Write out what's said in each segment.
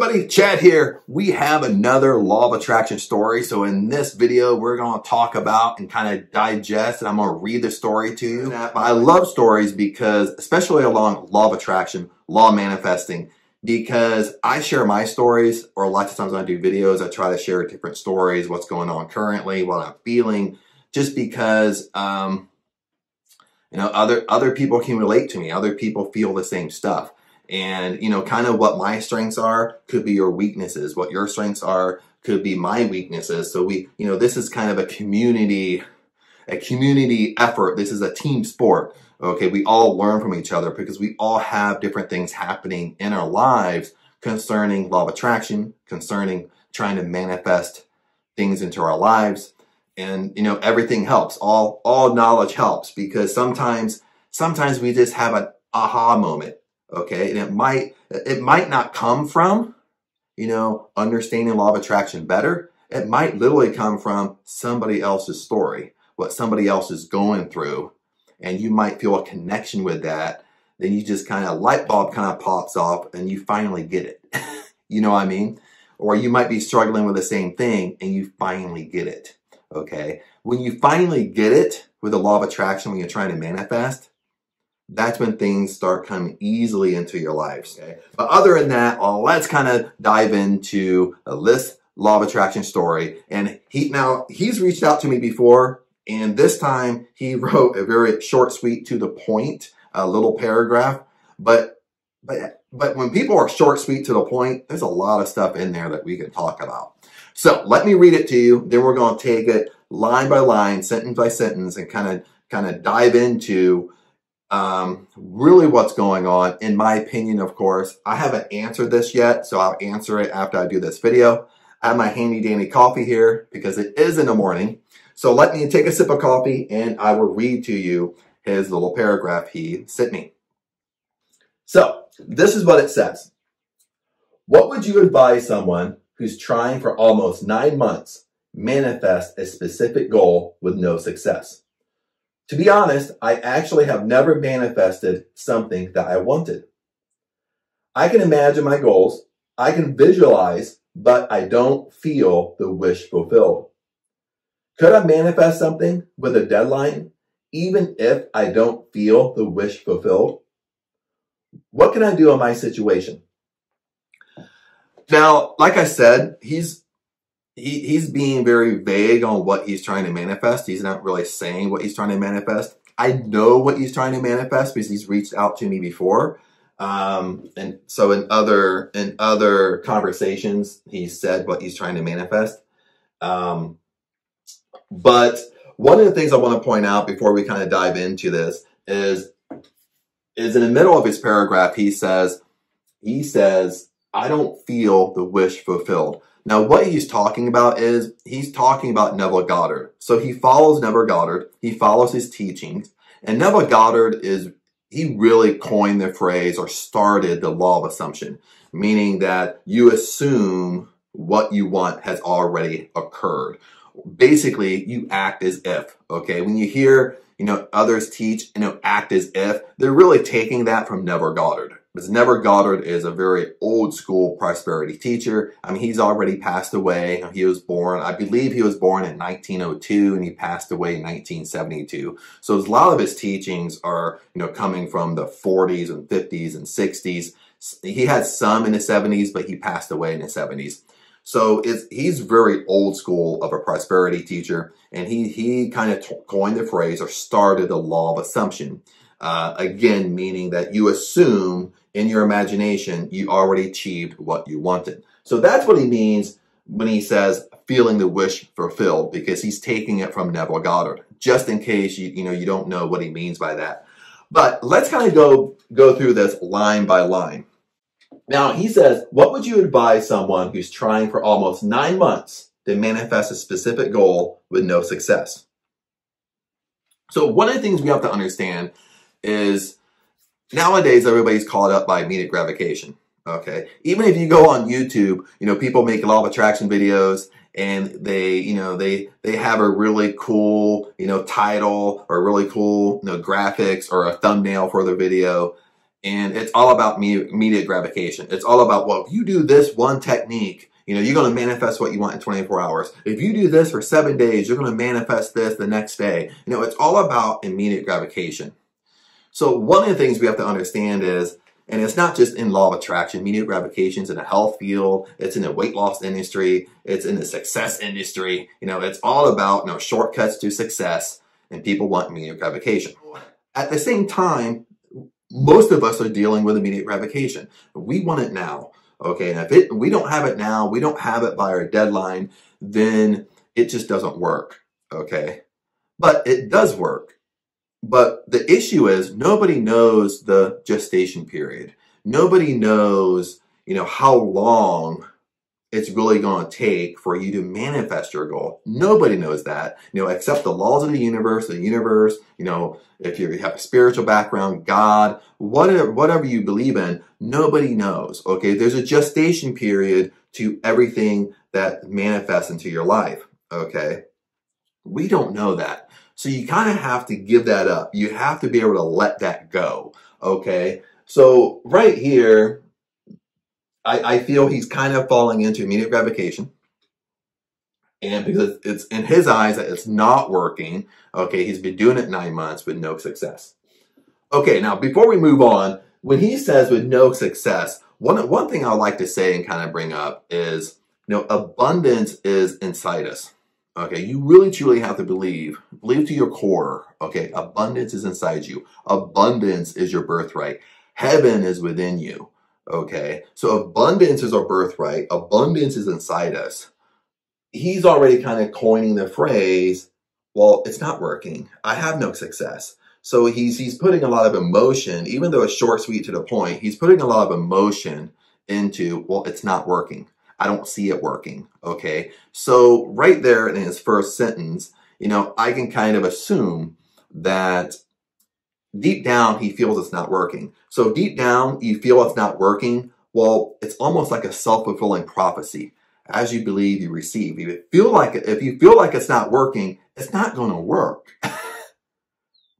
everybody, Chad here. We have another law of attraction story. So in this video, we're going to talk about and kind of digest, and I'm going to read the story to you. I love stories because, especially along law of attraction, law of manifesting, because I share my stories, or a lot of times when I do videos, I try to share different stories, what's going on currently, what I'm feeling, just because, other people can relate to me. Other people feel the same stuff. And, kind of what my strengths are could be your weaknesses. What your strengths are could be my weaknesses. So this is kind of a community effort. This is a team sport. Okay. We all learn from each other because we all have different things happening in our lives concerning law of attraction, concerning trying to manifest things into our lives. And, everything helps. All knowledge helps, because sometimes we just have an aha moment. Okay, and it might not come from, understanding law of attraction better. It might literally come from somebody else's story, what somebody else is going through, and you might feel a connection with that. Then you just light bulb pops off and you finally get it. You know what I mean? Or you might be struggling with the same thing and you finally get it. Okay, when you finally get it with the law of attraction, when you're trying to manifest, that's when things start coming easily into your lives. Okay? But other than that, let's kind of dive into this law of attraction story. And he's reached out to me before, and this time he wrote a very short, sweet, to the point, a little paragraph. But when people are short, sweet, to the point, there's a lot of stuff in there that we can talk about. So let me read it to you. Then we're going to take it line by line, sentence by sentence, and kind of dive into really what's going on. In my opinion, of course, I haven't answered this yet, so I'll answer it after I do this video. I have my handy dandy coffee here because it is in the morning. So let me take a sip of coffee and I will read to you his little paragraph he sent me. So this is what it says. What would you advise someone who's trying for almost 9 months manifest a specific goal with no success? To be honest, I actually have never manifested something that I wanted. I can imagine my goals, I can visualize, but I don't feel the wish fulfilled. Could I manifest something with a deadline, even if I don't feel the wish fulfilled? What can I do in my situation? Now, like I said, he's being very vague on what he's trying to manifest. He's not really saying what he's trying to manifest. I know what he's trying to manifest because he's reached out to me before. And so in other conversations, he said what he's trying to manifest. But one of the things I want to point out before we kind of dive into this is in the middle of his paragraph, he says, I don't feel the wish fulfilled. Now, what he's talking about is he's talking about Neville Goddard. So he follows Neville Goddard. He follows his teachings. And Neville Goddard he really coined the phrase or started the law of assumption, meaning that you assume what you want has already occurred. Basically, you act as if, okay? When you hear, others teach, act as if, they're really taking that from Neville Goddard. Because Neville Goddard is a very old school prosperity teacher. I mean, he's already passed away. I believe he was born in 1902 and he passed away in 1972. So a lot of his teachings are, coming from the 40s and 50s and 60s. He had some in the 70s, but he passed away in the 70s. So he's very old school of a prosperity teacher. And he kind of coined the phrase or started the law of assumption. Again, meaning that you assume in your imagination you already achieved what you wanted. So that's what he means when he says feeling the wish fulfilled, because he's taking it from Neville Goddard, just in case you don't know what he means by that. But let's kind of go through this line by line. Now, he says, what would you advise someone who's trying for almost 9 months to manifest a specific goal with no success? So one of the things we have to understand is nowadays everybody's caught up by immediate gratification. Okay, even if you go on YouTube, people make law of attraction videos and they have a really cool title or really cool graphics or a thumbnail for their video, And it's all about immediate gratification. It's all about, well, if you do this one technique, you're going to manifest what you want in 24 hours. If you do this for 7 days, you're going to manifest this the next day. It's all about immediate gratification. So one of the things we have to understand is, and it's not just in law of attraction, immediate gratification is in the health field, it's in the weight loss industry, it's in the success industry. It's all about, shortcuts to success, and people want immediate gratification. At the same time, most of us are dealing with immediate gratification. We want it now. Okay, and if we don't have it now, we don't have it by our deadline, then it just doesn't work. Okay, but it does work. But the issue is nobody knows the gestation period. Nobody knows, how long it's really going to take for you to manifest your goal. Nobody knows that, except the laws of the universe, if you have a spiritual background, God, whatever you believe in, nobody knows, okay? There's a gestation period to everything that manifests into your life, okay? We don't know that. So you kind of have to give that up. You have to be able to let that go, okay? So right here, I feel he's kind of falling into immediate gratification. And because it's in his eyes that it's not working, okay, he's been doing it 9 months with no success. Okay, now before we move on, when he says with no success, one thing I would like to say and kind of bring up is, abundance is inside us. Okay, you really truly have to believe to your core, okay, abundance is inside you. Abundance is your birthright. Heaven is within you. Okay, so abundance is our birthright. Abundance is inside us. He's already kind of coining the phrase, well, it's not working. I have no success. So he's putting a lot of emotion, even though it's short, sweet, to the point, he's putting a lot of emotion into, well, it's not working. I don't see it working. Okay, so right there in his first sentence, I can kind of assume that deep down, he feels it's not working. So deep down, you feel it's not working. Well, it's almost like a self-fulfilling prophecy. As you believe, you receive. If you feel like it's not working, it's not going to work.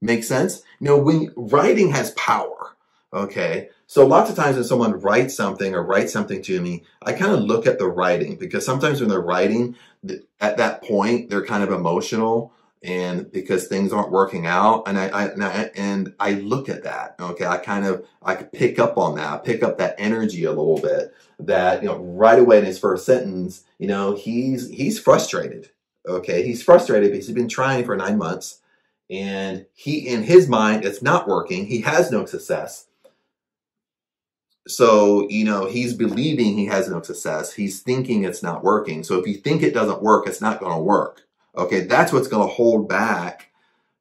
Make sense? When writing has power, okay? So lots of times when someone writes something to me, I kind of look at the writing, because sometimes when they're writing, at that point, they're kind of emotional, and because things aren't working out, and I look at that, okay? I pick up on that. I pick up that energy a little bit, that, right away in his first sentence, he's frustrated, okay? He's frustrated because he's been trying for 9 months, and in his mind, it's not working. He has no success. So, he's believing he has no success. He's thinking it's not working. So if you think it doesn't work, it's not going to work. Okay, that's what's going to hold back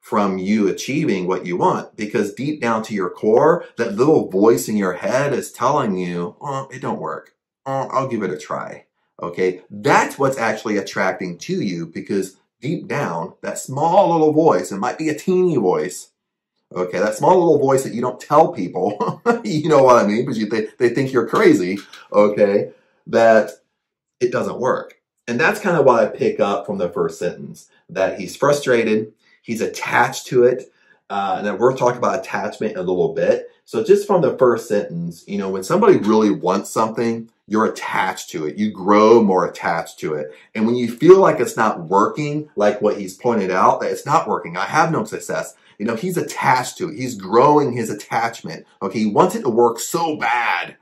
from you achieving what you want, because deep down to your core, that little voice in your head is telling you, oh, it don't work. Oh, I'll give it a try. Okay, that's what's actually attracting to you, because deep down, that small little voice, it might be a teeny voice, okay, that small little voice that you don't tell people, you know what I mean, because they think you're crazy, okay, that it doesn't work. And that's kind of what I pick up from the first sentence, that he's frustrated, he's attached to it, and then we're talking about attachment a little bit. So just from the first sentence, when somebody really wants something, you're attached to it. You grow more attached to it. And when you feel like it's not working, like what he's pointed out, that it's not working, I have no success, he's attached to it. He's growing his attachment. Okay, he wants it to work so bad.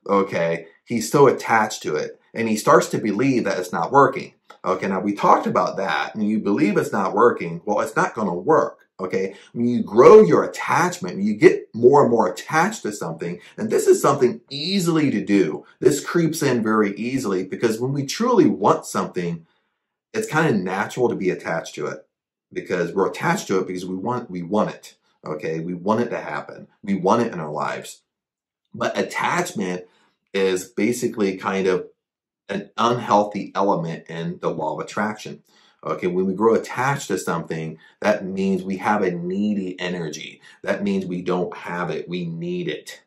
Okay, he's so attached to it. And he starts to believe that it's not working. Okay, now we talked about that. When you believe it's not working, well, it's not going to work. Okay, when you grow your attachment, when you get more and more attached to something, and this is something easily to do. This creeps in very easily, because when we truly want something, it's kind of natural to be attached to it, because we're attached to it because we want it. Okay, we want it to happen. We want it in our lives. But attachment is basically kind of an unhealthy element in the law of attraction. Okay, when we grow attached to something, that means we have a needy energy. That means we don't have it, we need it.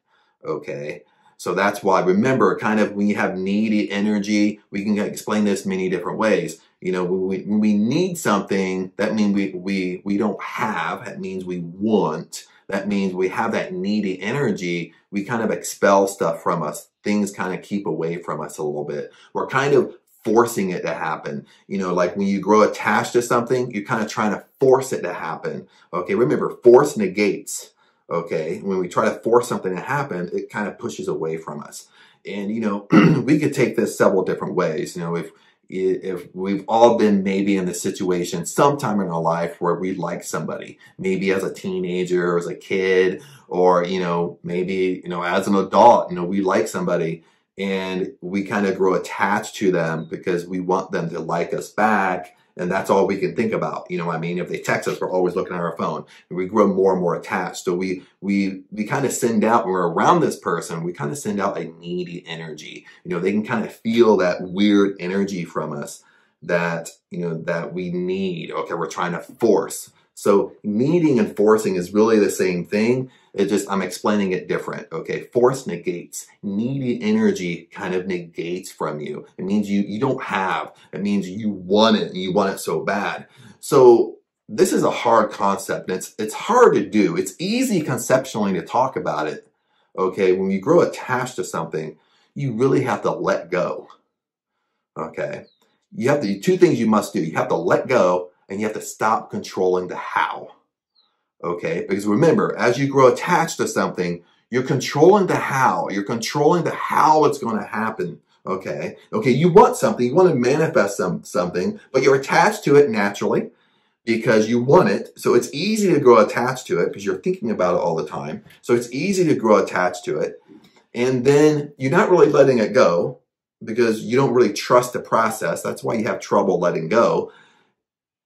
Okay, so that's why, remember, kind of when you have needy energy, we can explain this many different ways. When we need something, that means we don't have, that means we want. that means we have that needy energy. We kind of expel stuff from us. Things kind of keep away from us a little bit. We're kind of forcing it to happen. You know, like when you grow attached to something, you're kind of trying to force it to happen. Okay, remember, force negates. Okay, when we try to force something to happen, it kind of pushes away from us. And, you know, we could take this several different ways. You know, if we've all been maybe in the situation sometime in our life where we like somebody, maybe as a teenager or as a kid, or, you know, maybe, you know, as an adult, you know, we like somebody and we kind of grow attached to them because we want them to like us back. And that's all we can think about. You know what I mean? If they text us, we're always looking at our phone. And we grow more and more attached. So we kind of send out, when we're around this person, we kind of send out a needy energy. You know, they can kind of feel that weird energy from us that, you know, that we need. Okay, we're trying to force. So needing and forcing is really the same thing. It just, I'm explaining it different. Okay, force negates. Needy energy kind of negates from you. It means you don't have. It means you want it and you want it so bad. So this is a hard concept and it's hard to do. It's easy conceptually to talk about it. Okay, when you grow attached to something, you really have to let go. Okay, you have to, two things you must do. You have to let go and you have to stop controlling the how. Okay, because remember, as you grow attached to something, you're controlling the how. You're controlling the how it's going to happen. Okay, you want something, you want to manifest something, but you're attached to it naturally because you want it. So it's easy to grow attached to it because you're thinking about it all the time. So it's easy to grow attached to it. And then you're not really letting it go because you don't really trust the process. That's why you have trouble letting go.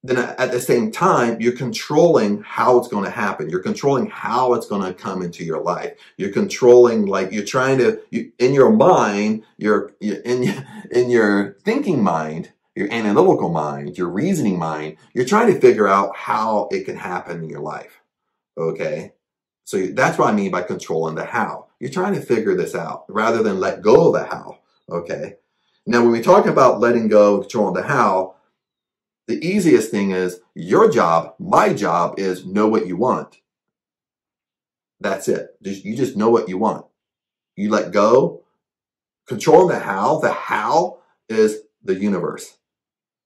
Then at the same time, you're controlling how it's going to happen. You're controlling how it's going to come into your life. You're controlling, like you're trying to, in your mind, in your thinking mind, your analytical mind, your reasoning mind, you're trying to figure out how it can happen in your life. Okay? So that's what I mean by controlling the how. You're trying to figure this out rather than let go of the how. Okay? Now, when we talk about letting go and controlling the how, the easiest thing is your job, my job is know what you want. That's it. You just know what you want. You let go. Controlling the how is the universe,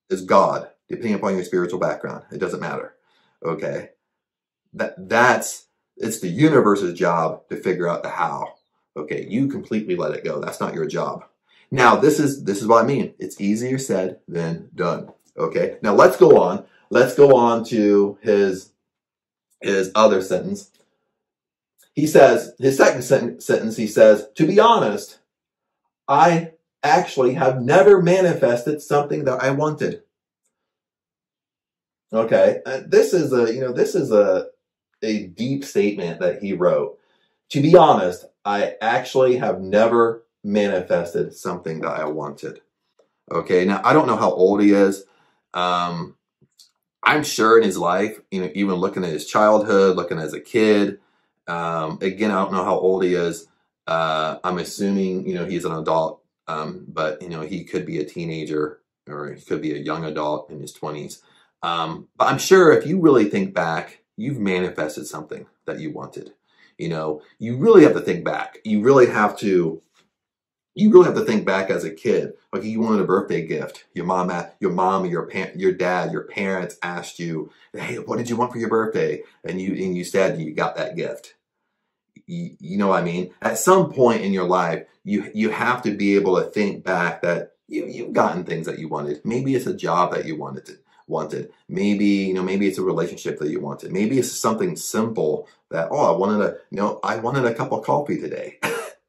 is God, depending upon your spiritual background. It doesn't matter. Okay. It's the universe's job to figure out the how. Okay. You completely let it go. That's not your job. Now, this is what I mean. It's easier said than done. Okay, now let's go on. Let's go on to his other sentence. He says, his second sentence, he says, to be honest, I actually have never manifested something that I wanted. Okay, this is a deep statement that he wrote. To be honest, I actually have never manifested something that I wanted. Okay, now I don't know how old he is. I'm sure in his life, you know, even looking at his childhood, looking as a kid, again, I don't know how old he is. I'm assuming, you know, he's an adult, but, you know, he could be a teenager or he could be a young adult in his 20s. But I'm sure if you really think back, you've manifested something that you wanted. You know, you really have to think back. You really have to think back as a kid. Like you wanted a birthday gift. Your mom, your dad, your parents asked you, "Hey, what did you want for your birthday?" And you said you got that gift. You know what I mean? At some point in your life, you have to be able to think back that you've gotten things that you wanted. Maybe it's a job that you wanted. Maybe, you know, maybe it's a relationship that you wanted. Maybe it's something simple that, oh, I wanted a cup of coffee today.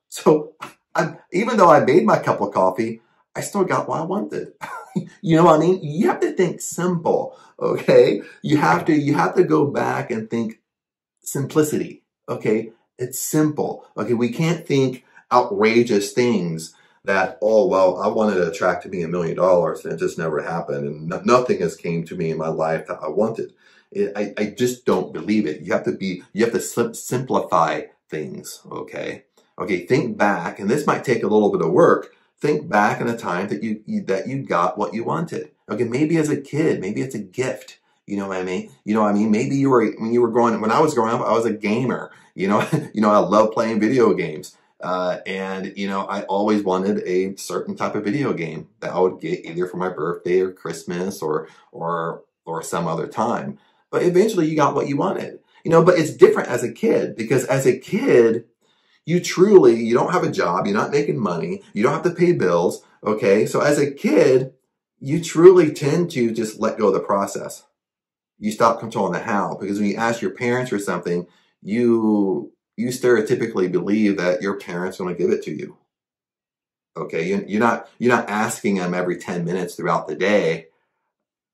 So even though I made my cup of coffee, I still got what I wanted. You know what I mean? You have to think simple, okay? You have to go back and think simplicity, okay? It's simple, okay? We can't think outrageous things that, oh, well, I wanted to attract to me $1 million and it just never happened and nothing has came to me in my life that I wanted. I just don't believe it. You have to simplify things, okay? Okay, think back, and this might take a little bit of work. Think back in a time that you got what you wanted. Okay, maybe as a kid, maybe it's a gift. You know what I mean? You know what I mean? Maybe when I was growing up, I was a gamer. I love playing video games. And I always wanted a certain type of video game that I would get either for my birthday or Christmas or some other time. But eventually you got what you wanted. But it's different as a kid, because as a kid, you don't have a job, you're not making money, you don't have to pay bills, okay? So as a kid, you truly tend to just let go of the process. You stop controlling the how, because when you ask your parents for something, you stereotypically believe that your parents are going to give it to you. Okay, you're not asking them every 10 minutes throughout the day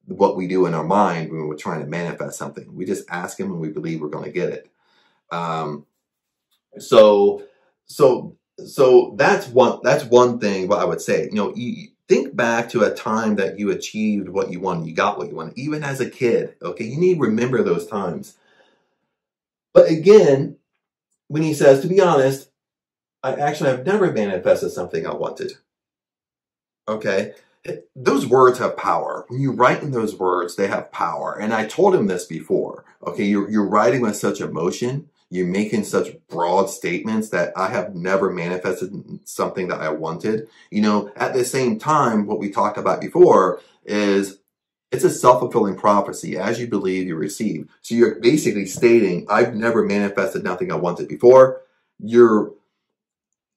what we do in our mind when we're trying to manifest something. We just ask them and we believe we're going to get it. So that's one thing what I would say. You think back to a time that you achieved what you wanted, you got what you wanted, even as a kid. Okay, you need to remember those times. But again, when he says, to be honest, I actually have never manifested something I wanted. Okay, those words have power. When you write in those words, they have power. And I told him this before. Okay, you're writing with such emotion. You're making such broad statements that I have never manifested something that I wanted. At the same time, what we talked about before is it's a self-fulfilling prophecy. As you believe, you receive. So you're basically stating, I've never manifested nothing I wanted before. Your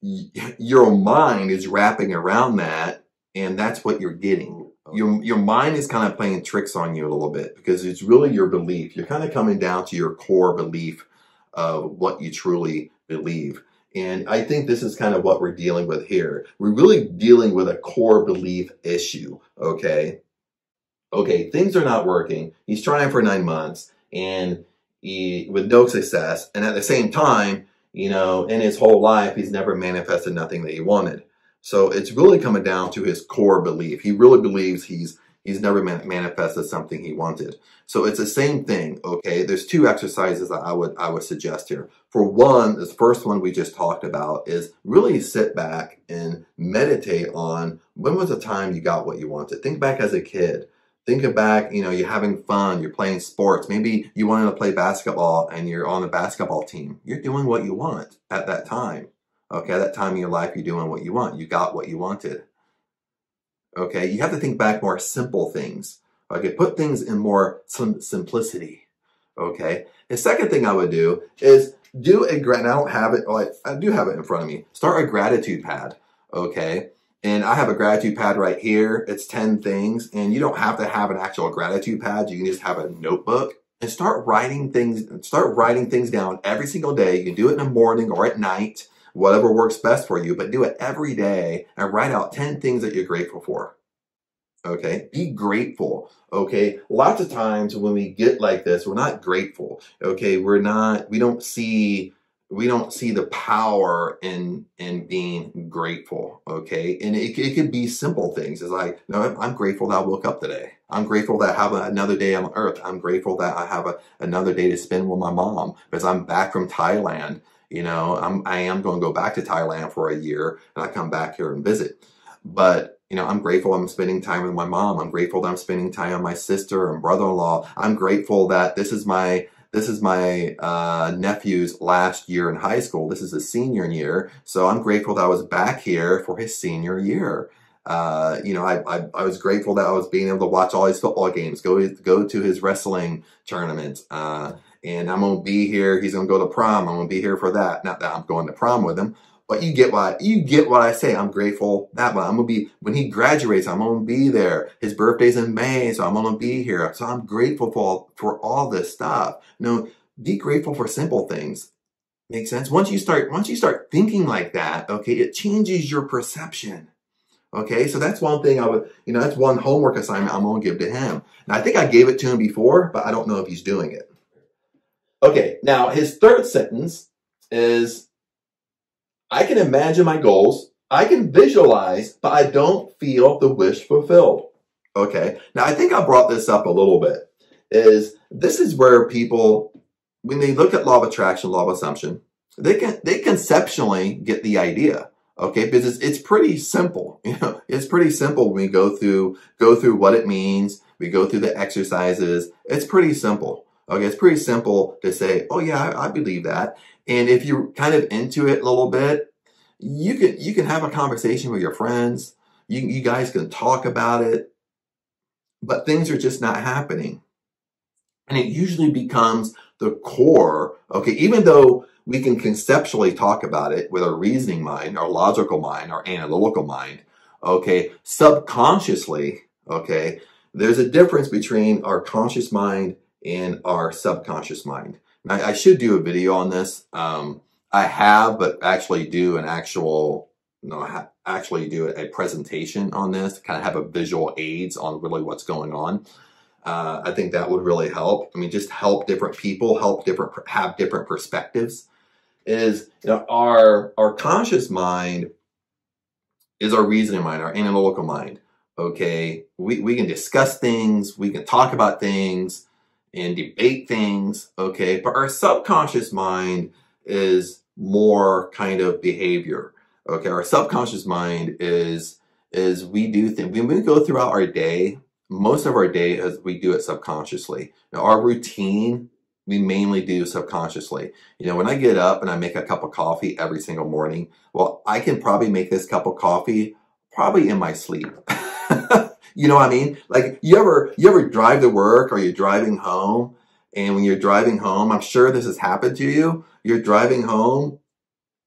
mind is wrapping around that, and that's what you're getting. Your mind is kind of playing tricks on you a little bit, because it's really your belief. You're kind of coming down to your core belief of what you truly believe. And I think this is kind of what we're dealing with here. We're really dealing with a core belief issue, okay? Okay, things are not working. He's trying for 9 months and with no success. And at the same time, in his whole life, he's never manifested nothing that he wanted. So it's really coming down to his core belief. He really believes he's never manifested something he wanted. So it's the same thing, okay? There's 2 exercises that I would suggest here. For one, this first one we just talked about is really sit back and meditate on when was the time you got what you wanted. Think back as a kid. Think back, you're having fun, you're playing sports. Maybe you wanted to play basketball and you're on the basketball team. You're doing what you want at that time. Okay, at that time in your life, you're doing what you want. You got what you wanted. Okay, you have to think back more simple things. Okay, put things in more simplicity. Okay, the second thing I would do is and I don't have it, I do have it in front of me. Start a gratitude pad. Okay, and I have a gratitude pad right here. It's 10 things, and you don't have to have an actual gratitude pad. You can just have a notebook and start writing things down every single day. You can do it in the morning or at night, whatever works best for you, but do it every day and write out 10 things that you're grateful for. Okay, be grateful. Okay, lots of times when we get like this, we're not grateful. Okay, we don't see the power in being grateful. Okay, and it could be simple things. It's like, I'm grateful that I woke up today. I'm grateful that I have another day on earth. I'm grateful that I have another day to spend with my mom because I'm back from Thailand. I am going to go back to Thailand for a year, and I come back here and visit. But I'm grateful I'm spending time with my mom. I'm grateful that I'm spending time with my sister and brother-in-law. I'm grateful that this is my nephew's last year in high school. This is his senior year. So I'm grateful that I was back here for his senior year. I was grateful that I was being able to watch all his football games, go to his wrestling tournament. And I'm going to be here. He's going to go to prom. I'm going to be here for that. Not that I'm going to prom with him, but you get what I say. I'm grateful that one. I'm going to be, when he graduates, I'm going to be there. His birthday's in May, so I'm going to be here. So I'm grateful for all this stuff. Be grateful for simple things. Make sense? Once you start thinking like that, okay, it changes your perception. Okay, so that's one thing that's one homework assignment I'm going to give to him. Now, I think I gave it to him before, but I don't know if he's doing it. Okay, now his third sentence is, I can imagine my goals, I can visualize, but I don't feel the wish fulfilled. Okay, now I think I brought this up a little bit. This is where people, when they look at law of attraction, law of assumption, they conceptually get the idea. Okay, because it's pretty simple. It's pretty simple when we go through what it means, We go through the exercises. It's pretty simple. Okay, it's pretty simple to say, oh yeah, I believe that. And if you're kind of into it a little bit, you can have a conversation with your friends. You guys can talk about it, but things are just not happening. And it usually becomes the core, okay, even though we can conceptually talk about it with our reasoning mind, our logical mind, our analytical mind, okay, subconsciously, okay, there's a difference between our conscious mind and our subconscious mind. Now, I should do a video on this. I have, but actually do an actual, actually do a presentation on this, kind of have a visual aids on really what's going on. I think that would really help. I mean, just help different people, have different perspectives. Is, you know, our conscious mind is our reasoning mind, our analytical mind. Okay, we can discuss things, we can talk about things and debate things. Okay, but our subconscious mind is more kind of behavior. Okay, our subconscious mind is we do things. When we go throughout our day, most of our day is we do it subconsciously. Now, our routine, we mainly do subconsciously. You know, when I get up and I make a cup of coffee every single morning, well, I can probably make this cup of coffee probably in my sleep. You know what I mean? Like, you ever drive to work or you're driving home, and when you're driving home, I'm sure this has happened to you. You're driving home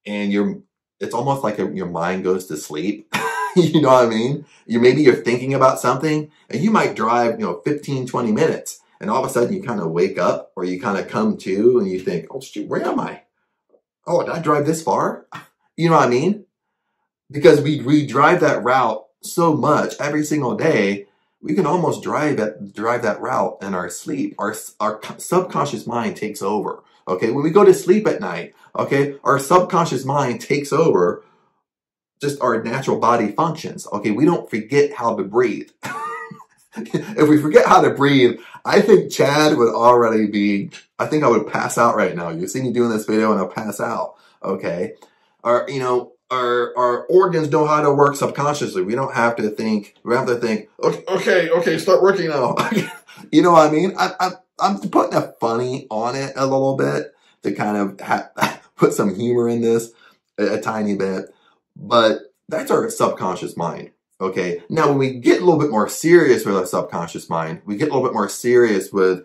and it's almost like your mind goes to sleep. You know what I mean? Maybe you're thinking about something and you might drive, 15, 20 minutes. And all of a sudden you kind of wake up, or you kind of come to and you think, oh shoot, where am I? Oh, did I drive this far? You know what I mean? Because we drive that route so much every single day, we can almost drive that route in our sleep. Our subconscious mind takes over. Okay, when we go to sleep at night, okay, our subconscious mind takes over just our natural body functions. Okay, we don't forget how to breathe. If we forget how to breathe, I think Chad would already be, I think I would pass out right now. You see me doing this video and I'll pass out. Okay, our organs know how to work subconsciously. We don't have to think, okay, start working now. You know what I mean? I'm putting a funny on it a little bit to kind of put some humor in this a tiny bit. But that's our subconscious mind, okay? Now, when we get a little bit more serious with our subconscious mind, we get a little bit more serious with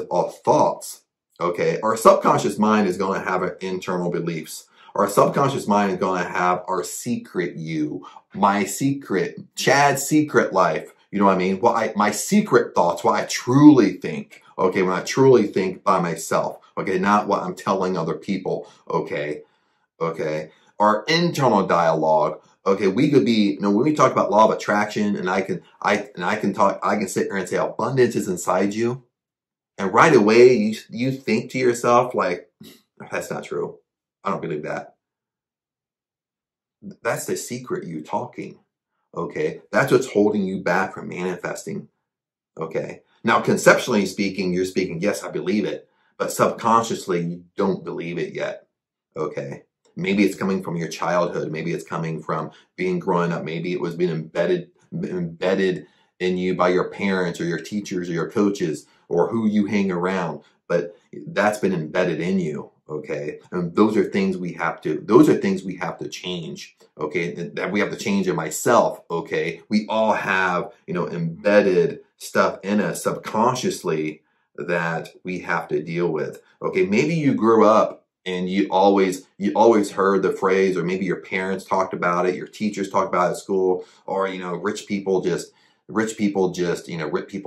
our thoughts, okay? Our subconscious mind is going to have our internal beliefs. Our subconscious mind is going to have our secret you, my secret, Chad's secret life. You know what I mean? My secret thoughts, what I truly think, okay? When I truly think by myself, okay? Not what I'm telling other people, okay? Okay? Our internal dialogue, okay, we could be, when we talk about law of attraction, and I can sit there and say abundance is inside you, and right away you think to yourself like, that's not true. I don't believe that. That's the secret you talking, okay? That's what's holding you back from manifesting, okay? Now, conceptually speaking, you're speaking, yes, I believe it, but subconsciously you don't believe it yet, okay? Maybe it's coming from your childhood. Maybe it's coming from growing up. Maybe it was being embedded in you by your parents or your teachers or your coaches or who you hang around. But that's been embedded in you, okay? And those are things we have to change, okay? That we have to change in myself, okay? We all have, embedded stuff in us subconsciously that we have to deal with, okay? Maybe you grew up and you always heard the phrase, or maybe your parents talked about it, your teachers talked about it at school, or rich people just rip people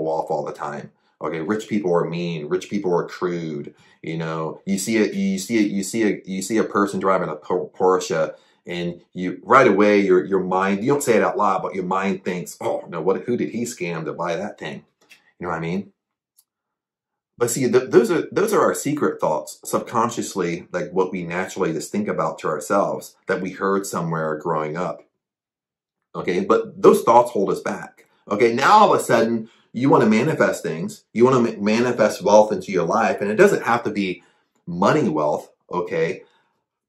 off all the time. Okay, rich people are mean, rich people are crude. You see a person driving a Porsche, and you right away your mind, you don't say it out loud, but your mind thinks, oh no, who did he scam to buy that thing? You know what I mean? But see, those are our secret thoughts, subconsciously, like what we naturally just think about to ourselves that we heard somewhere growing up. Okay, but those thoughts hold us back. Okay, now all of a sudden, you want to manifest things. You want to manifest wealth into your life, and it doesn't have to be money wealth, okay?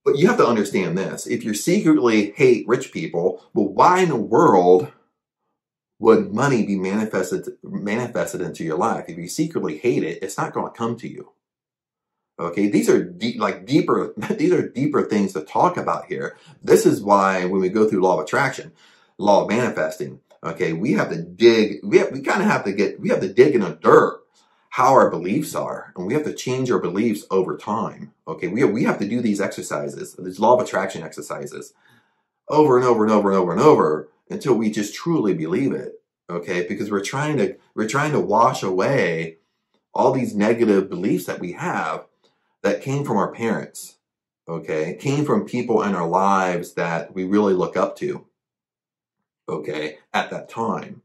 But you have to understand this. If you secretly hate rich people, well, why in the world would money be manifested into your life? If you secretly hate it, it's not going to come to you. Okay, these are deeper things to talk about here. This is why when we go through law of attraction, law of manifesting, okay, we have to dig, we have to dig in the dirt how our beliefs are, and we have to change our beliefs over time. Okay, we have to do these exercises, these law of attraction exercises, over and over and over and over and over until we just truly believe it. Okay, because we're trying to wash away all these negative beliefs that we have that came from our parents, okay, came from people in our lives that we really look up to, okay, at that time,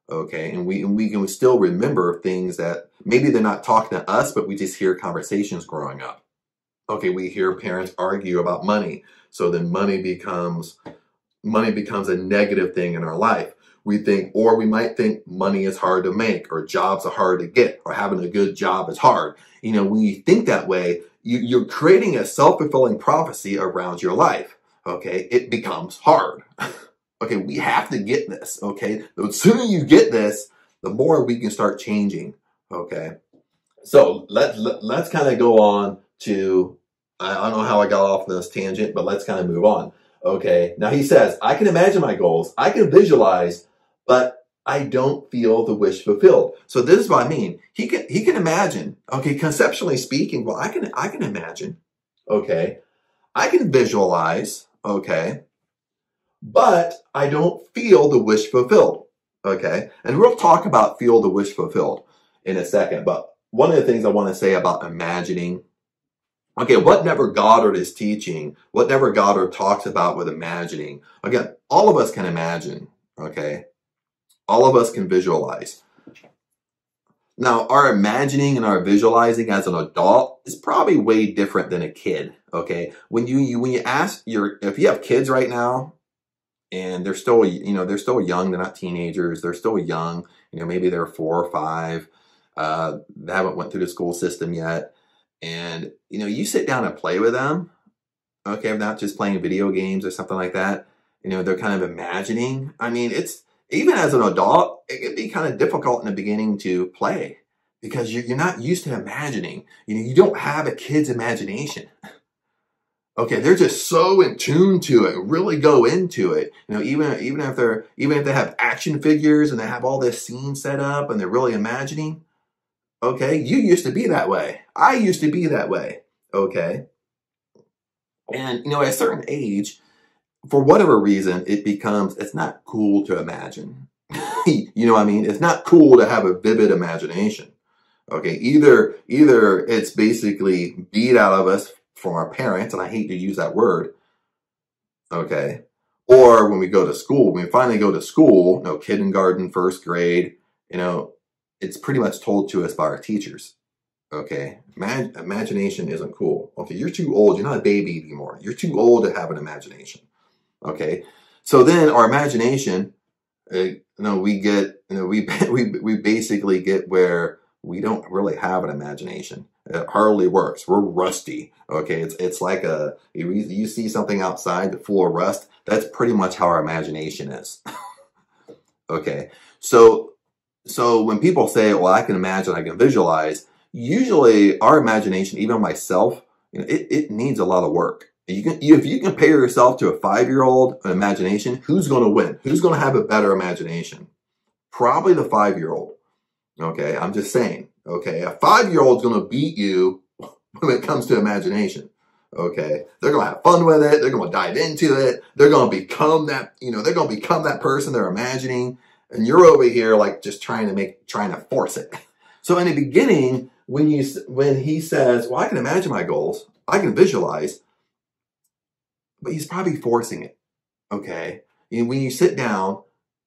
okay, and we can still remember things that maybe they're not talking to us, but we just hear conversations growing up. Okay, we hear parents argue about money, so then money becomes a negative thing in our life. We might think money is hard to make, or jobs are hard to get, or having a good job is hard. You know, when you think that way, you're creating a self-fulfilling prophecy around your life. Okay, it becomes hard. Okay, we have to get this. Okay, the sooner you get this, the more we can start changing. Okay, so let's kind of go on to, I don't know how I got off this tangent, but let's kind of move on. Okay, now he says, I can imagine my goals, I can visualize, but I don't feel the wish fulfilled. So this is what I mean. He can imagine. Okay, conceptually speaking, well, I can imagine. Okay, I can visualize. Okay, but I don't feel the wish fulfilled. Okay, and we'll talk about feel the wish fulfilled in a second. But one of the things I want to say about imagining. Okay, what Neville Goddard is teaching, what Neville Goddard talks about with imagining. Again, all of us can imagine. Okay. All of us can visualize. Now, our imagining and our visualizing as an adult is probably way different than a kid. Okay, when you ask if you have kids right now, and they're still young, they're not teenagers, they're still young. You know, maybe they're 4 or 5. They haven't went through the school system yet, and you know, you sit down and play with them. Okay, not just playing video games or something like that. You know, they're kind of imagining. I mean, even as an adult, it can be kind of difficult in the beginning to play because you're not used to imagining. You know, you don't have a kid's imagination. Okay, they're just so in tune to it, really go into it. You know, even if they have action figures and they have all this scene set up and they're really imagining. Okay, you used to be that way. I used to be that way. Okay, and you know, at a certain age, for whatever reason, it's not cool to imagine. You know what I mean? It's not cool to have a vivid imagination. Okay, either it's basically beat out of us from our parents, and I hate to use that word. Okay, or when we go to school, when we finally go to school, you know, kindergarten, first grade, you know, it's pretty much told to us by our teachers. Okay, imagination isn't cool. Okay, you're too old. You're not a baby anymore. You're too old to have an imagination. Okay, so then our imagination, we basically get where we don't really have an imagination. It hardly works. We're rusty. Okay, it's like you see something outside that's full of rust. That's pretty much how our imagination is. Okay, so when people say, "Well, I can imagine, I can visualize," usually our imagination, even myself, you know, it needs a lot of work. If you compare yourself to a 5-year-old imagination, who's going to win? Who's going to have a better imagination? Probably the 5-year-old. Okay, I'm just saying. Okay, a 5-year-old's going to beat you when it comes to imagination. Okay, they're going to have fun with it. They're going to dive into it. They're going to become that. You know, they're going to become that person they're imagining, and you're over here like just trying to force it. So in the beginning, when he says, "Well, I can imagine my goals, I can visualize," but he's probably forcing it. Okay, when you sit down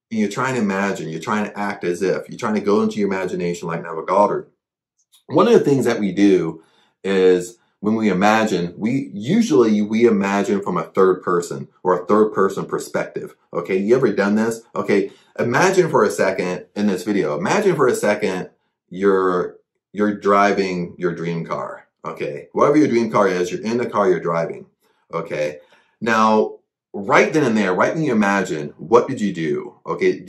and you're trying to imagine, you're trying to act as if, you're trying to go into your imagination like Neville Goddard. One of the things that we do is when we imagine, we imagine from a third person or a third person perspective. Okay, you ever done this? Okay, imagine for a second in this video, imagine for a second you're driving your dream car. Okay, whatever your dream car is, you're in the car you're driving. Okay, now right then and there, right when you imagine, what did you do? Okay,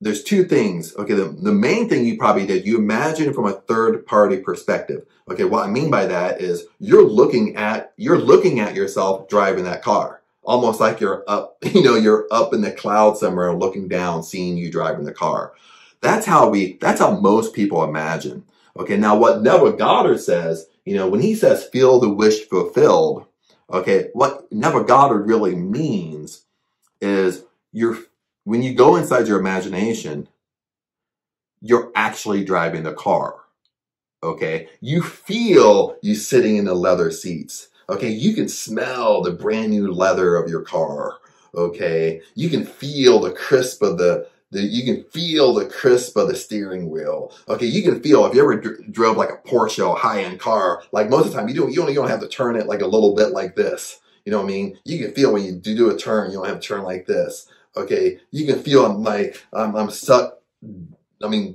there's two things. Okay, the main thing you probably did, you imagine from a third party perspective. Okay, what I mean by that is you're looking at yourself driving that car. Almost like you're up, you're up in the cloud somewhere looking down, seeing you driving the car. That's how most people imagine. Okay, now what Neville Goddard says, when he says feel the wish fulfilled, okay, what Neville Goddard really means is when you go inside your imagination, you're actually driving the car. Okay, you feel you sitting in the leather seats. Okay, you can smell the brand new leather of your car. Okay, you can feel the crisp of the steering wheel. Okay, you can feel, if you ever drove like a Porsche or high-end car, like most of the time you don't have to turn it like a little bit like this. You know what I mean? You can feel when you do a turn, you don't have to turn like this. Okay, you can feel I'm stuck.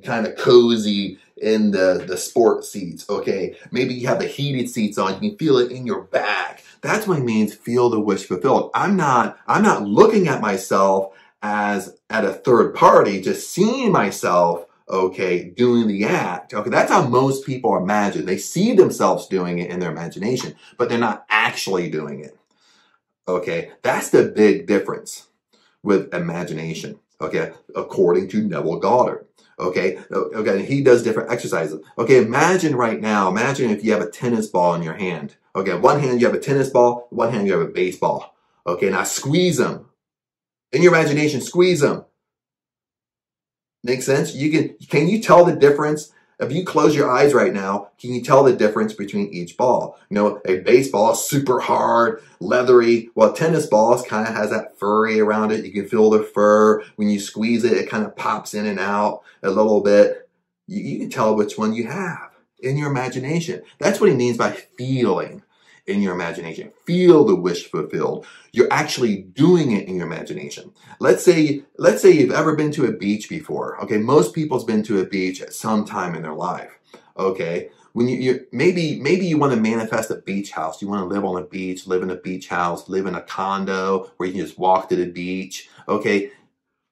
Kind of cozy in the sport seats. Okay, maybe you have the heated seats on. You can feel it in your back. That's what it means. Feel the wish fulfilled. I'm not looking at myself as at a third party, just seeing myself. Okay, doing the act. Okay, that's how most people imagine. They see themselves doing it in their imagination, but they're not actually doing it. Okay, that's the big difference with imagination. Okay, according to Neville Goddard. Okay, he does different exercises. Okay, imagine if you have a tennis ball in your hand. Okay, one hand you have a tennis ball, one hand you have a baseball. Okay, now squeeze them. In your imagination, squeeze them. Make sense? Can you tell the difference? If you close your eyes right now, can you tell the difference between each ball? A baseball is super hard, leathery. Well, tennis balls kind of has that furry around it. You can feel the fur. When you squeeze it, it kind of pops in and out a little bit. You can tell which one you have in your imagination. That's what he means by feeling in your imagination. Feel the wish fulfilled. You're actually doing it in your imagination. Let's say you've ever been to a beach before. Okay, most people's been to a beach at some time in their life. Okay, when maybe you want to manifest a beach house. You want to live on a beach, live in a beach house, live in a condo where you can just walk to the beach. Okay,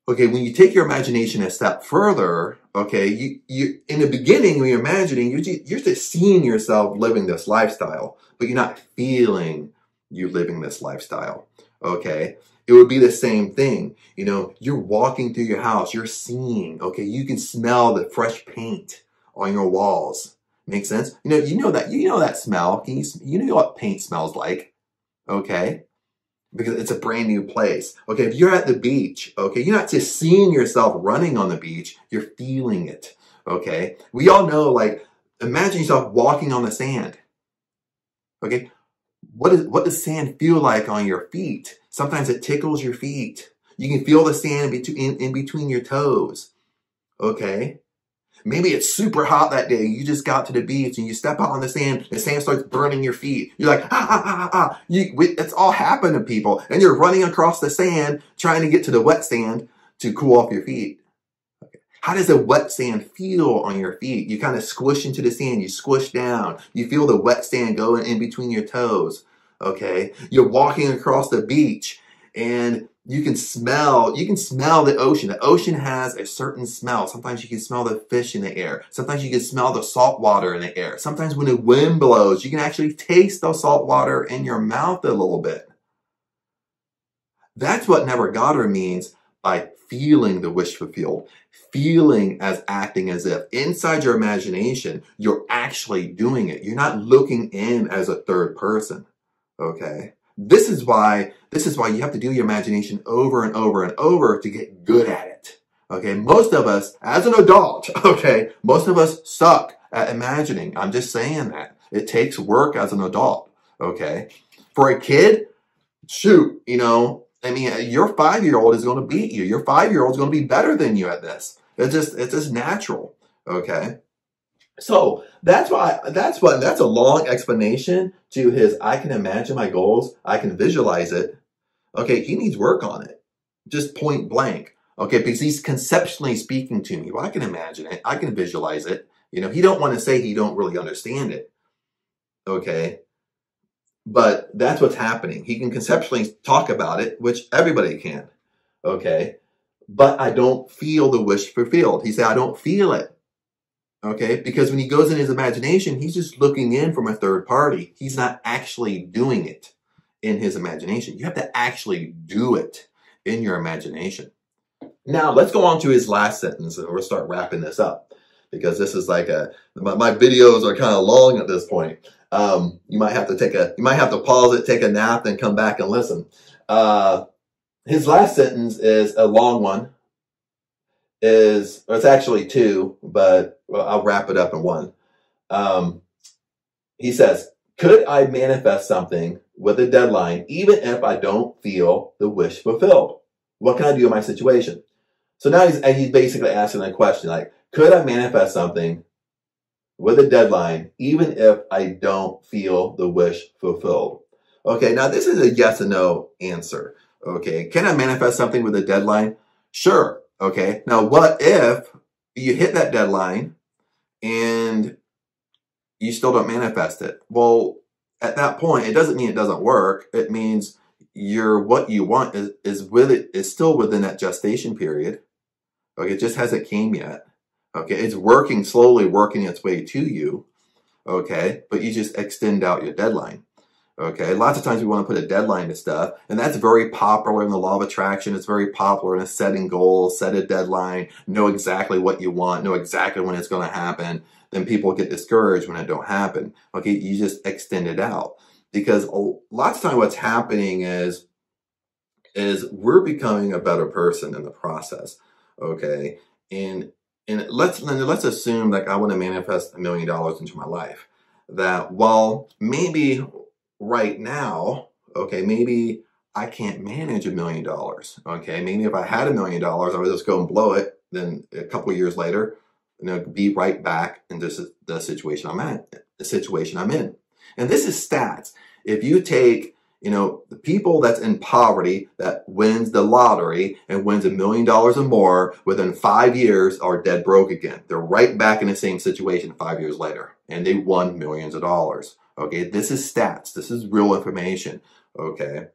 when you take your imagination a step further, okay, you in the beginning when you're imagining, you're just seeing yourself living this lifestyle, but you're not feeling you living this lifestyle. Okay, it would be the same thing. You're walking through your house, you're seeing. Okay, you can smell the fresh paint on your walls. Make sense? You know that smell. You know what paint smells like? Okay. Because it's a brand new place. Okay, if you're at the beach, okay, you're not just seeing yourself running on the beach, you're feeling it. Okay, we all know, imagine yourself walking on the sand. Okay, what does sand feel like on your feet? Sometimes it tickles your feet. You can feel the sand in between your toes. Okay. Maybe it's super hot that day. You just got to the beach and you step out on the sand starts burning your feet. You're like, it's all happened to people. And you're running across the sand, trying to get to the wet sand to cool off your feet. Okay. How does the wet sand feel on your feet? You kind of squish into the sand. You squish down. You feel the wet sand going in between your toes. Okay. You're walking across the beach and you can smell the ocean. The ocean has a certain smell. Sometimes you can smell the fish in the air. Sometimes you can smell the salt water in the air. Sometimes when the wind blows, you can actually taste the salt water in your mouth a little bit. That's what Neville Goddard means by feeling the wish fulfilled. Feeling as acting as if inside your imagination, you're actually doing it. You're not looking in as a third person. Okay? This is why you have to do your imagination over and over and over to get good at it. Okay, most of us, as an adult, okay, most of us suck at imagining. I'm just saying that. It takes work as an adult, okay? For a kid, shoot, your 5-year-old is going to beat you. Your 5-year-old is going to be better than you at this. It's just natural, okay? So that's a long explanation to his, I can imagine my goals, I can visualize it. Okay, he needs work on it. Just point blank. Okay, because he's conceptually speaking to me. Well, I can imagine it. I can visualize it. He don't want to say he don't really understand it. Okay. But that's what's happening. He can conceptually talk about it, which everybody can. Okay. but I don't feel the wish fulfilled. He said, I don't feel it. Okay, because when he goes in his imagination, he's just looking in from a third party. He's not actually doing it in his imagination. You have to actually do it in your imagination. Now, let's go on to his last sentence, and we'll start wrapping this up, because this is like my videos are kind of long at this point. You might have to pause it, take a nap, then come back and listen. His last sentence is a long one. It's actually two, but I'll wrap it up in one. He says, could I manifest something with a deadline even if I don't feel the wish fulfilled? What can I do in my situation? So now he's basically asking a question like, could I manifest something with a deadline even if I don't feel the wish fulfilled? Okay, now this is a yes or no answer. Okay, can I manifest something with a deadline? Sure. Okay, now what if you hit that deadline and you still don't manifest it? Well, at that point, it doesn't mean it doesn't work. It means what you want is still within that gestation period. Okay, it just hasn't came yet. Okay, it's slowly working its way to you. Okay, but you just extend out your deadline. Okay, lots of times we want to put a deadline to stuff, and that's very popular in the law of attraction. It's very popular in setting goals, set a deadline, know exactly what you want, know exactly when it's going to happen. Then people get discouraged when it don't happen. Okay, you just extend it out, because lots of time what's happening is we're becoming a better person in the process. Okay, and let's assume like I want to manifest $1 million into my life. That while maybe right now, okay, maybe I can't manage $1 million. Okay, maybe if I had $1 million, I would just go and blow it. Then a couple of years later, be right back into the situation I'm in. And this is stats. If you take, the people that's in poverty that wins the lottery and wins $1 million or more within 5 years are dead broke again. They're right back in the same situation 5 years later, and they won millions of dollars. Okay, this is stats. This is real information. Okay,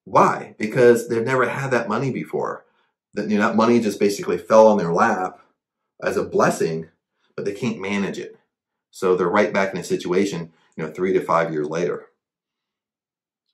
why? Because they've never had that money before. That money just basically fell on their lap as a blessing, but they can't manage it. So they're right back in a situation, 3 to 5 years later.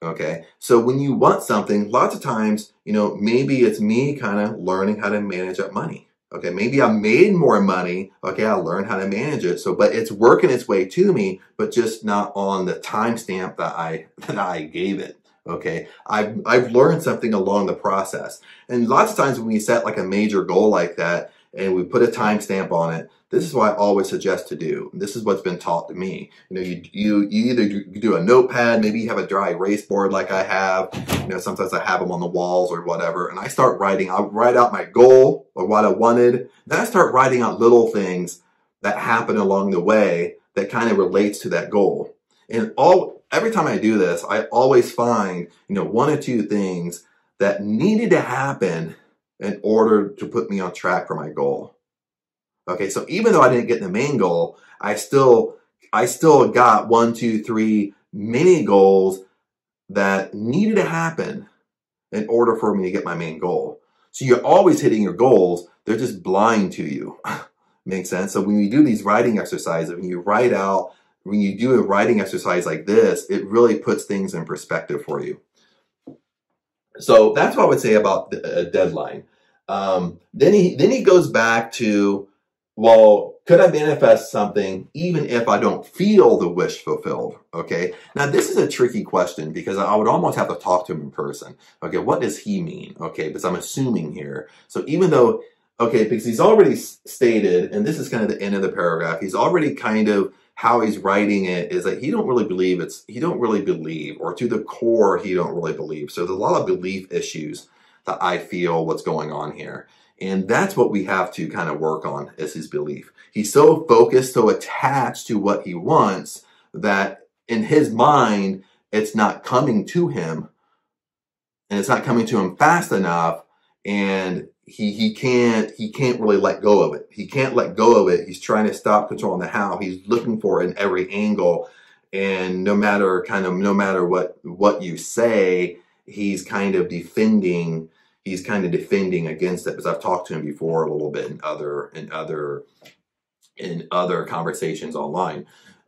Okay, so when you want something, lots of times, maybe it's me kind of learning how to manage that money. Okay, maybe I made more money. Okay, I learned how to manage it. But it's working its way to me, but just not on the timestamp that I gave it. Okay, I've learned something along the process. And lots of times when we set like a major goal like that and we put a timestamp on it, this is what I always suggest to do. This is what's been taught to me. You either do a notepad, maybe you have a dry erase board like I have. Sometimes I have them on the walls or whatever, and I start writing. I'll write out my goal or what I wanted. Then I start writing out little things that happen along the way that kind of relates to that goal. And every time I do this, I always find, 1 or 2 things that needed to happen in order to put me on track for my goal. Okay, so even though I didn't get the main goal, I still got 1, 2, 3 mini goals that needed to happen in order for me to get my main goal. So you're always hitting your goals. They're just blind to you. Makes sense? So when you do these writing exercises, when you do a writing exercise like this, it really puts things in perspective for you. So that's what I would say about a deadline. Then he goes back to, well, could I manifest something even if I don't feel the wish fulfilled? Okay. Now this is a tricky question because I would almost have to talk to him in person. Okay. What does he mean? Okay. Because I'm assuming here. So even though, okay, because he's already stated, and this is kind of the end of the paragraph, he's already kind of, how he's writing it is that he don't really believe, or to the core, he don't really believe. So there's a lot of belief issues that I feel what's going on here. And that's what we have to kind of work on, is his belief. He's so focused, so attached to what he wants that in his mind, it's not coming to him, and it's not coming to him fast enough, and he can't really let go of it. He can't let go of it. He's trying to stop controlling the how. He's looking for it in every angle, and no matter what you say, he's kind of defending he's kind of defending against it, because I've talked to him before a little bit in other conversations online,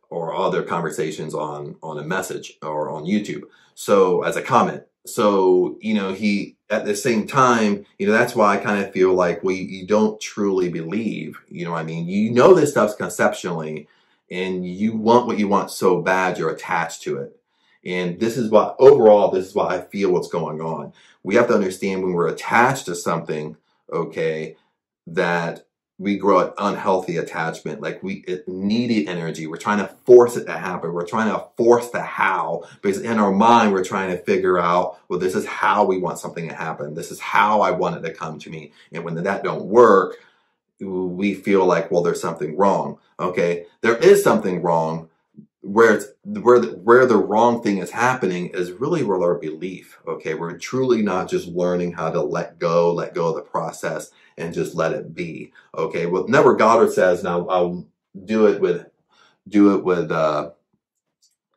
or other conversations on a message or on YouTube. So as a comment. So, you know, he, at the same time, you know, that's why I kind of feel like, well, you don't truly believe, you know what I mean? You know this stuff's conceptually, and you want what you want so bad, you're attached to it. And this is what, overall, this is what I feel what's going on. We have to understand when we're attached to something, okay, that we grow an unhealthy attachment, like needy energy. We're trying to force it to happen. We're trying to force the how, because in our mind, we're trying to figure out, well, this is how we want something to happen. This is how I want it to come to me. And when that don't work, we feel like, well, there's something wrong. Okay, there is something wrong. Where the wrong thing is happening is really with our belief. Okay, we're truly not just learning how to let go of the process and just let it be. Okay, what Neville Goddard says, now I'll do it with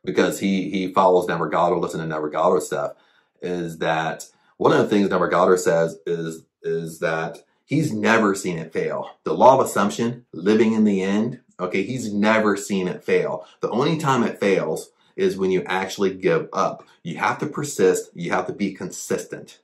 because he follows Neville Goddard, listen to Neville Goddard stuff, is that one of the things Neville Goddard says is that he's never seen it fail. The law of assumption, living in the end, okay, he's never seen it fail. The only time it fails is when you actually give up. You have to persist. You have to be consistent.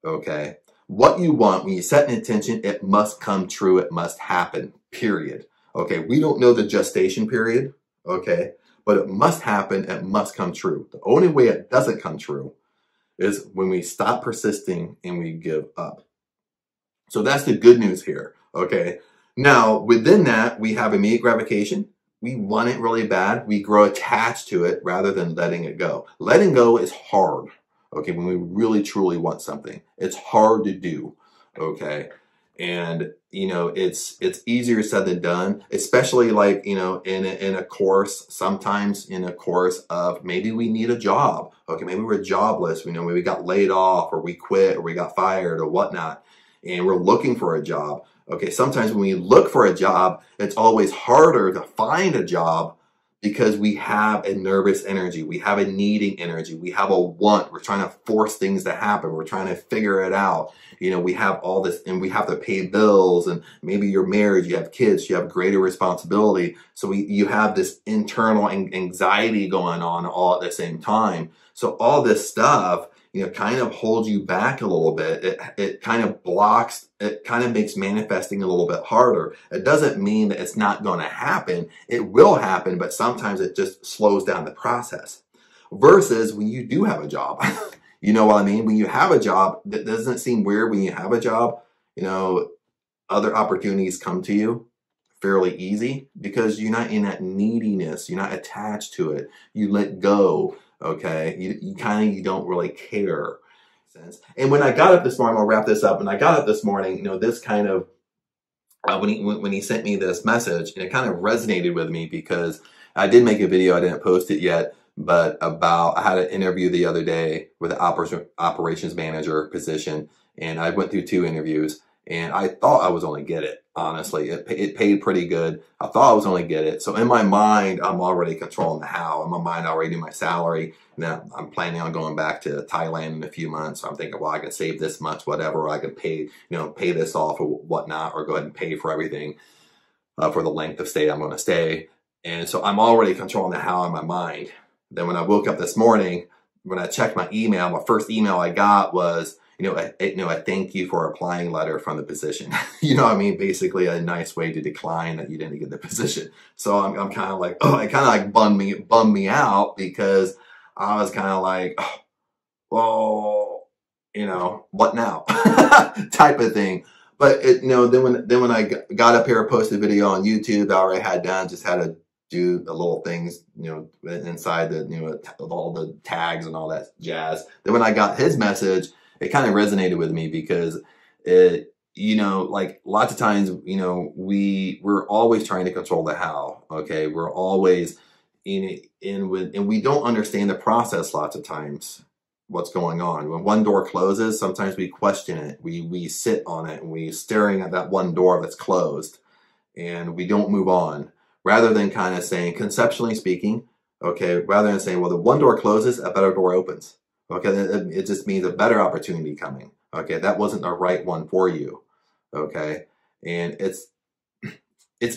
Okay? What you want, when you set an intention, it must come true. It must happen, period. Okay? We don't know the gestation period, okay? But it must happen. It must come true. The only way it doesn't come true is when we stop persisting and we give up. So that's the good news here, okay? Now, within that, we have immediate gratification. We want it really bad. We grow attached to it rather than letting it go. Letting go is hard, okay, when we really, truly want something. It's hard to do, okay? And, you know, it's easier said than done, especially like, you know, in a course, sometimes in a course of maybe we need a job, okay? Maybe we're jobless, maybe we got laid off, or we quit, or we got fired, or whatnot, and we're looking for a job. Okay, sometimes when we look for a job, it's always harder to find a job because we have a nervous energy. We have a needing energy. We have a want. We're trying to force things to happen. We're trying to figure it out. You know, we have all this, and we have to pay bills, and maybe you're married, you have kids, you have greater responsibility. So you have this internal anxiety going on all at the same time. So all this stuff, you know, kind of holds you back a little bit. It kind of blocks, it kind of makes manifesting a little bit harder. It doesn't mean that it's not going to happen. It will happen, but sometimes it just slows down the process. Versus when you do have a job, you know what I mean? When you have a job, that doesn't seem weird when you have a job, you know, other opportunities come to you fairly easy because you're not in that neediness. You're not attached to it. You let go. Okay, you don't really care. And when I got up this morning, I'll wrap this up. When I got up this morning, you know, this kind of when he sent me this message, and it kind of resonated with me because I did make a video. I didn't post it yet, but I had an interview the other day with an operations manager position, and I went through 2 interviews. And I thought I was only get it, honestly. It paid pretty good. I thought I was only get it. So in my mind, I'm already controlling the how. In my mind, I already knew my salary. Now I'm planning on going back to Thailand in a few months. So I'm thinking, well, I can save this much, whatever. Or I could pay this off or whatnot, or go ahead and pay for everything for the length of stay I'm going to stay. And so I'm already controlling the how in my mind. Then when I woke up this morning, when I checked my email, my first email I got was, a thank you for applying letter from the position. You know what I mean? Basically a nice way to decline that you didn't get the position. So I'm kind of like, oh, it kind of like bummed me out because I was kind of like, oh, well, you know, what now? type of thing. But then when I got up here, posted a video on YouTube, I already had done, just had to do the little things, inside the, all the tags and all that jazz. Then when I got his message, it kind of resonated with me because it, like lots of times, we're always trying to control the how. Okay. We're always and we don't understand the process lots of times, what's going on. When one door closes, sometimes we question it. We sit on it and we staring at that one door that's closed and we don't move on, rather than kind of saying, conceptually speaking, okay, rather than saying, well, the one door closes, a better door opens. Okay, it just means a better opportunity coming. Okay, that wasn't the right one for you. Okay, and it's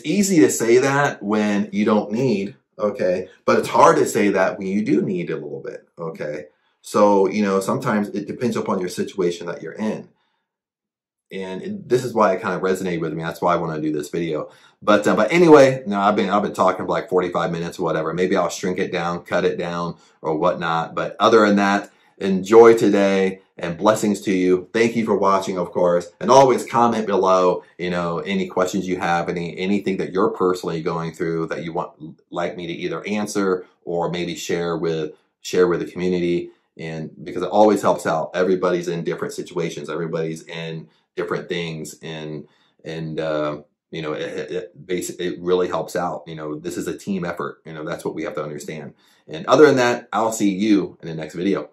easy to say that when you don't need, okay, but it's hard to say that when you do need a little bit. Okay, so sometimes it depends upon your situation that you're in. And this is why it kind of resonated with me. That's why I want to do this video. But anyway, no, I've been talking for like 45 minutes or whatever. Maybe I'll shrink it down, cut it down, or whatnot. But other than that, enjoy today and blessings to you. Thank you for watching, of course, and always comment below. Any questions you have, anything that you're personally going through that you like me to either answer or maybe share with the community. And because it always helps out. Everybody's in different situations. Everybody's in different things, and it really helps out. This is a team effort. That's what we have to understand. And other than that, I'll see you in the next video.